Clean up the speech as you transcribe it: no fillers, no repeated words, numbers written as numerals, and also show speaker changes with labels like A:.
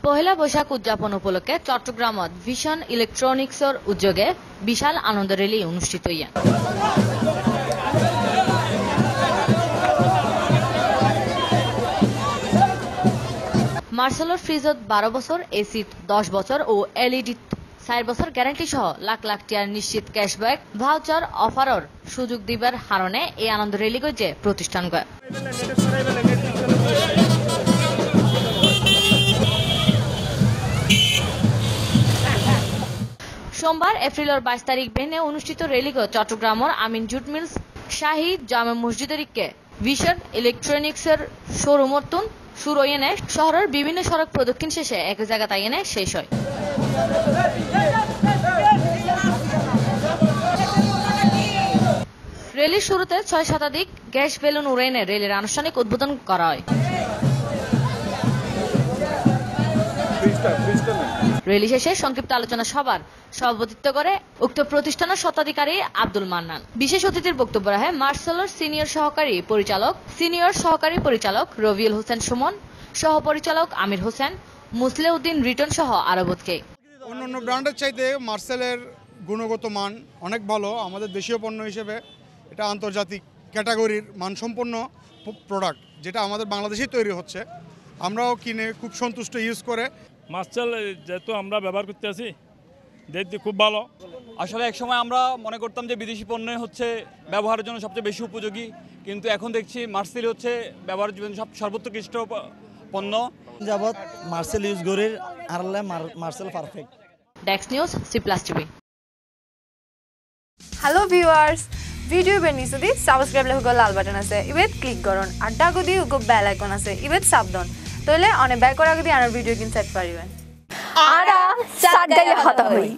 A: পহেলা বৈশাখ উদযাপন উপলক্ষে চট্টগ্রামত ভিশন ইলেকট্রনিক্সর উদ্যোগে বিশাল আনন্দ র্যালি অনুষ্ঠিত হইয়া মার্সেলর ফ্রিজত 12 বছর, এসি 10 বছর ও এলইডি 4 বছর গ্যারান্টি সহ লাখ লাখ টিয়ার নিশ্চিত ক্যাশব্যাক ভাউচার অফারর সুযোগ দিবার হারণে এই আনন্দ র্যালি গইছে প্রতিষ্ঠান সোমবার এপ্রিলের 22 তারিখ বেনে অনুষ্ঠিত র্যালিকে চট্টগ্রামের আমিন জুট মিলস শাহী জামে মসজিদের ভিশন ইলেকট্রনিক্সের শোরুমর্তুন শুরু এনে শহরের বিভিন্ন সড়ক প্রদক্ষিণ শেষে এক জায়গা তাই এনে শেষ হয়। র্যালির শুরুতে 6 শতাধিক গ্যাস বেলুন উড়ে এনে র্যালির আনুষ্ঠানিক উদ্বোধন করা হয়। র্যালি শেষে সংক্ষিপ্ত আলোচনা সভার সভাপতিত্ব করে উক্ত প্রতিষ্ঠানের স্বত্বাধিকারী আব্দুল মান্নান। বিশেষ অতিথির বক্তব্য রাখেন মার্সেলর সিনিয়র সহকারী পরিচালক রবিউল হোসেন সুমন, সহপরিচালক আমির হোসেন, মুসলেউদ্দিন রিটন সহ আরো বোধকে।
B: অন্যান্য ব্র্যান্ডের চাইতে মার্সেলের গুণগত মান অনেক ভালো। আমাদের দেশীয় পণ্য হিসেবে এটা আন্তর্জাতিক ক্যাটাগরির মানসম্পন্ন প্রোডাক্ট, যেটা আমাদের বাংলাদেশেই তৈরি হচ্ছে। আমরাও কিনে খুব সন্তুষ্ট ইউজ করে।
C: মার্সেল যেহেতু আমরা ব্যবহার করতে আছি, দেখতে খুব ভালো।
D: আসলে একসময় আমরা মনে করতাম যে বিদেশি পণ্য হচ্ছে ব্যবহারের জন্য সবচেয়ে বেশি উপযোগী, কিন্তু এখন দেখছি মার্সেল হচ্ছে ব্যবহারের জন্য সর্বোৎকৃষ্ট পণ্য।
E: যাবত মার্সেল ইউজ করির আরলে মার্সেল পারফেক্ট।
A: ডেক্স news C+TV।
F: Hello viewers, video বেনিসুদি সাবস্ক্রাইব লেখক লাল বাটন আছে ইবেত ক্লিক করুন আর ডাগুদি উগো বেল আইকন আছে ইবেত সাবধান তাহলে অনেক ব্যাক করা গদি আর ভিডিও কিনতে পারিবেন।
G: আরা সাত গায়ে হতা হই।